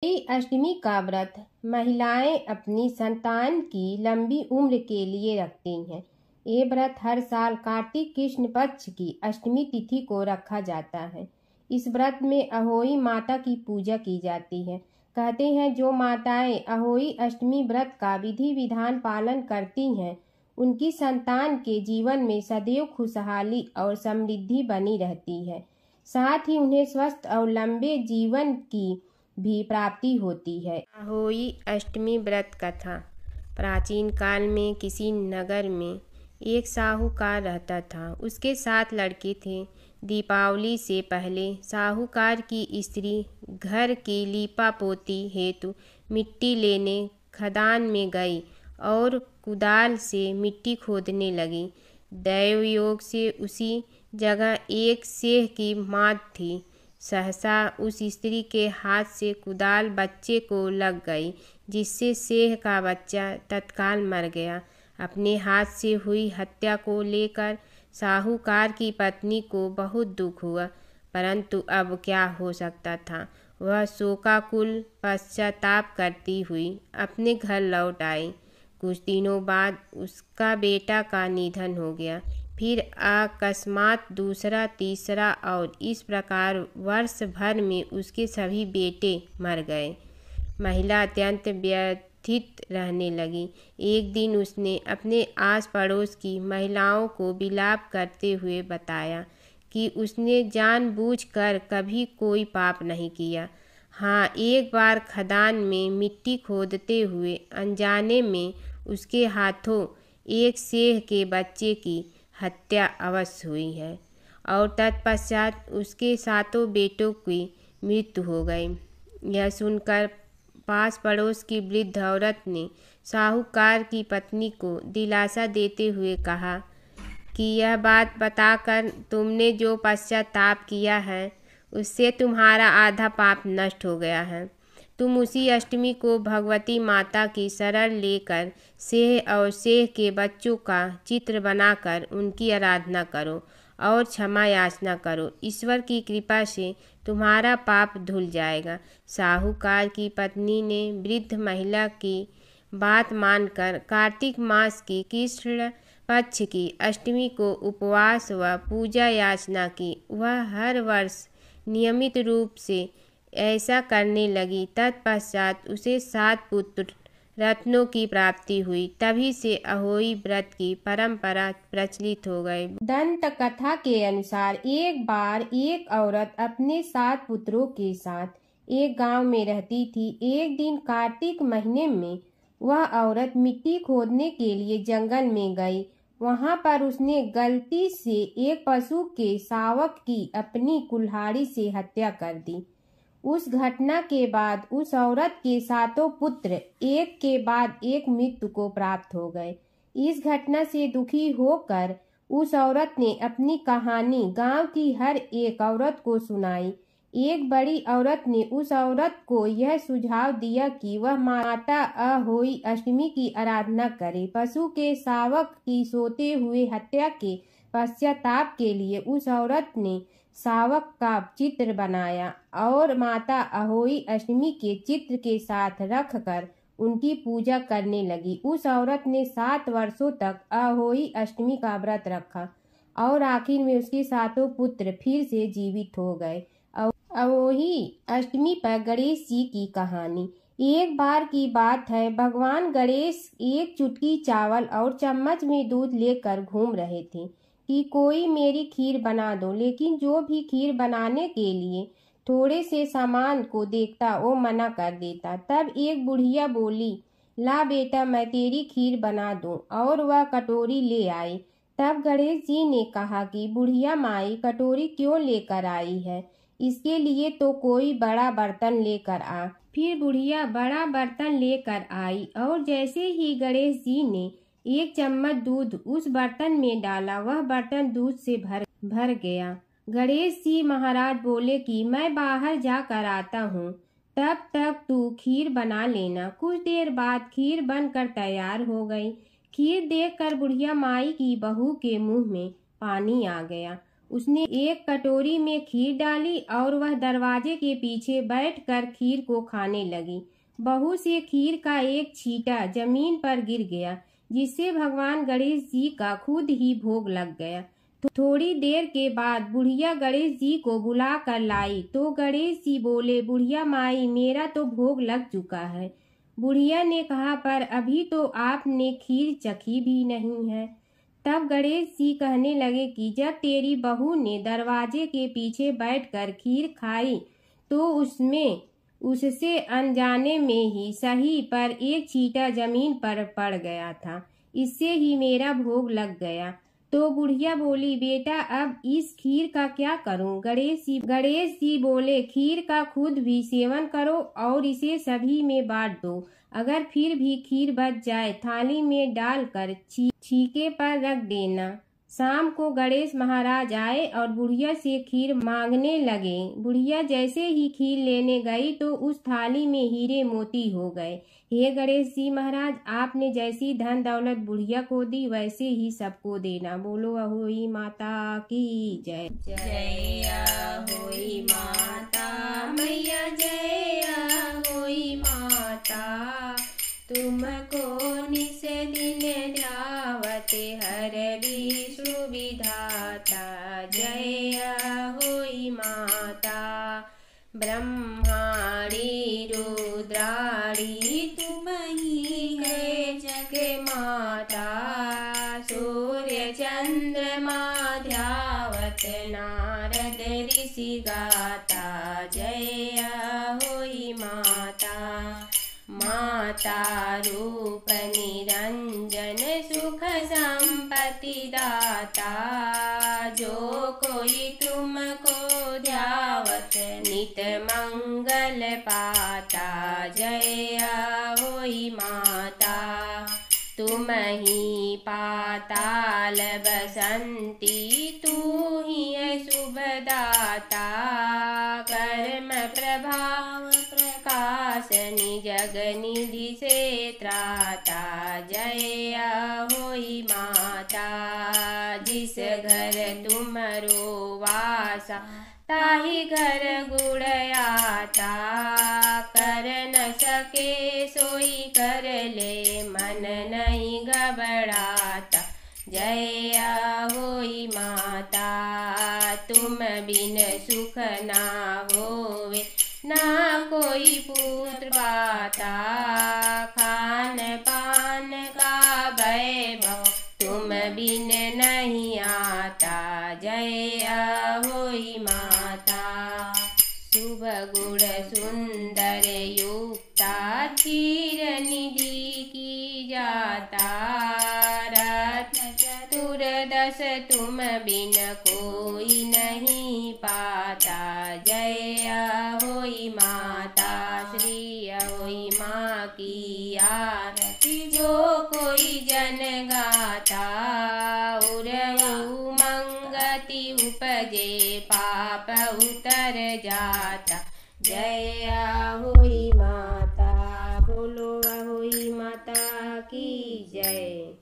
अष्टमी का व्रत महिलाएं अपनी संतान की लंबी उम्र के लिए रखती हैं। ये व्रत हर साल कार्तिक कृष्ण पक्ष की अष्टमी तिथि को रखा जाता है। इस व्रत में अहोई माता की पूजा की जाती है। कहते हैं जो माताएं अहोई अष्टमी व्रत का विधि विधान पालन करती हैं, उनकी संतान के जीवन में सदैव खुशहाली और समृद्धि बनी रहती है। साथ ही उन्हें स्वस्थ और लंबे जीवन की भी प्राप्ति होती है। अहोई अष्टमी व्रत कथा। प्राचीन काल में किसी नगर में एक साहूकार रहता था। उसके 7 लड़के थे। दीपावली से पहले साहूकार की स्त्री घर की लीपा पोती हेतु मिट्टी लेने खदान में गई और कुदाल से मिट्टी खोदने लगी। दैव योग से उसी जगह एक सेह की माद थी। सहसा उस स्त्री के हाथ से कुदाल बच्चे को लग गई, जिससे सेह का बच्चा तत्काल मर गया। अपने हाथ से हुई हत्या को लेकर साहूकार की पत्नी को बहुत दुख हुआ, परंतु अब क्या हो सकता था। वह शोकाकुल पश्चाताप करती हुई अपने घर लौट आई। कुछ दिनों बाद उसका बेटा का निधन हो गया। फिर अकस्मात दूसरा, तीसरा और इस प्रकार वर्ष भर में उसके सभी बेटे मर गए। महिला अत्यंत व्यथित रहने लगी। एक दिन उसने अपने आस पड़ोस की महिलाओं को विलाप करते हुए बताया कि उसने जानबूझकर कभी कोई पाप नहीं किया। हाँ, एक बार खदान में मिट्टी खोदते हुए अनजाने में उसके हाथों एक सेह के बच्चे की हत्या अवश्य हुई है और तत्पश्चात उसके 7 बेटों की मृत्यु हो गई। यह सुनकर पास पड़ोस की वृद्ध औरत ने साहूकार की पत्नी को दिलासा देते हुए कहा कि यह बात बताकर तुमने जो पश्चाताप किया है, उससे तुम्हारा आधा पाप नष्ट हो गया है। तुम उसी अष्टमी को भगवती माता की शरण लेकर सेह और सेह के बच्चों का चित्र बनाकर उनकी आराधना करो और क्षमा याचना करो। ईश्वर की कृपा से तुम्हारा पाप धुल जाएगा। साहूकार की पत्नी ने वृद्ध महिला की बात मानकर कार्तिक मास की कृष्ण पक्ष की अष्टमी को उपवास व पूजा याचना की। वह हर वर्ष नियमित रूप से ऐसा करने लगी। तत्पश्चात उसे 7 पुत्र रत्नों की प्राप्ति हुई। तभी से अहोई व्रत की परंपरा प्रचलित हो गई। दंत कथा के अनुसार एक बार एक औरत अपने 7 पुत्रों के साथ एक गांव में रहती थी। एक दिन कार्तिक महीने में वह औरत मिट्टी खोदने के लिए जंगल में गई। वहां पर उसने गलती से एक पशु के शावक की अपनी कुल्हाड़ी से हत्या कर दी। उस घटना के बाद उस औरत के 7 पुत्र एक के बाद एक मृत्यु को प्राप्त हो गए। इस घटना से दुखी होकर उस औरत ने अपनी कहानी गांव की हर एक औरत को सुनाई। एक बड़ी औरत ने उस औरत को यह सुझाव दिया कि वह माता अहोई अष्टमी की आराधना करे। पशु के शावक की सोते हुए हत्या के पश्चाताप के लिए उस औरत ने शावक का चित्र बनाया और माता अहोई अष्टमी के चित्र के साथ रखकर उनकी पूजा करने लगी। उस औरत ने 7 वर्षों तक अहोई अष्टमी का व्रत रखा और आखिर में उसके 7 पुत्र फिर से जीवित हो गए। अहोई अष्टमी पर गणेश जी की कहानी। एक बार की बात है, भगवान गणेश एक चुटकी चावल और चम्मच में दूध लेकर घूम रहे थे कि कोई मेरी खीर बना दो। लेकिन जो भी खीर बनाने के लिए थोड़े से सामान को देखता वो मना कर देता। तब एक बुढ़िया बोली, ला बेटा मैं तेरी खीर बना दूं, और वह कटोरी ले आई। तब गणेश जी ने कहा कि बुढ़िया माई कटोरी क्यों लेकर आई है, इसके लिए तो कोई बड़ा बर्तन लेकर आ। फिर बुढ़िया बड़ा बर्तन लेकर आई और जैसे ही गणेश जी ने एक चम्मच दूध उस बर्तन में डाला, वह बर्तन दूध से भर गया। गणेश जी महाराज बोले कि मैं बाहर जाकर आता हूँ, तब तक तू खीर बना लेना। कुछ देर बाद खीर बनकर तैयार हो गई। खीर देखकर बुढ़िया माई की बहू के मुंह में पानी आ गया। उसने एक कटोरी में खीर डाली और वह दरवाजे के पीछे बैठकर खीर को खाने लगी। बहू से खीर का एक छींटा जमीन पर गिर गया, जिससे भगवान गणेश जी का खुद ही भोग लग गया। थोड़ी देर के बाद बुढ़िया गणेश जी को बुला कर लाई तो गणेश जी बोले, बुढ़िया माई, मेरा तो भोग लग चुका है। बुढ़िया ने कहा, पर अभी तो आपने खीर चखी भी नहीं है। तब गणेश जी कहने लगे कि जब तेरी बहू ने दरवाजे के पीछे बैठकर खीर खाई तो उससे अनजाने में ही सही पर एक छींटा जमीन पर पड़ गया था, इससे ही मेरा भोग लग गया। तो बुढ़िया बोली, बेटा अब इस खीर का क्या करूं? गणेश जी बोले, खीर का खुद भी सेवन करो और इसे सभी में बांट दो। अगर फिर भी खीर बच जाए थाली में डालकर छीके पर रख देना। शाम को गणेश महाराज आए और बुढ़िया से खीर मांगने लगे। बुढ़िया जैसे ही खीर लेने गई तो उस थाली में हीरे मोती हो गए। हे गणेश जी महाराज, आपने जैसी धन दौलत बुढ़िया को दी वैसे ही सबको देना। बोलो अहोई माता की जय। जय अहोई माता मैया, जय अहोई माता, तुमको निस दिन ध्यावते हर विष्णु विधाता। जय अहोई माता, ब्रह्माणी रुद्राणी तुम ही है जग माता। सूर्य चंद्रमा ध्यावत नारद ऋषि गाता। जय अहोई माता, माता रूप निरंजन सुख संपत्ति दाता। जो कोई तुमको ध्यावत नित मंगल पाता। जय अहोई माता, तुम ही पाताल बसंती, तू ही है शुभदाता। कर्म प्रभाव प्रकाशनि जग निधि से त्राता। जय अहोई माता, जिस घर तुमरो वासा ताहि घर गुण आता। कर न सके सोई कर ले, मन नहीं घबराता। जय अहोई माता, तुम बिन सुख ना होवे, ना कोई पुत्र पाता। खान पान का वैभव तुम बिन नहीं आता। जय अहोई माता, शुभ गुण सुंदर युक्ता, क्षीर निधि की जाता। रत्न चतुर्दश तुम बिन कोई नहीं पाता। जय अहोई माता, श्री अहोई माँ की आरती जो कोई जन गाता। उरहु मंगति उपजे पाप उतर जाता। जय अहोई माता, बोलो अहोई माता की जय।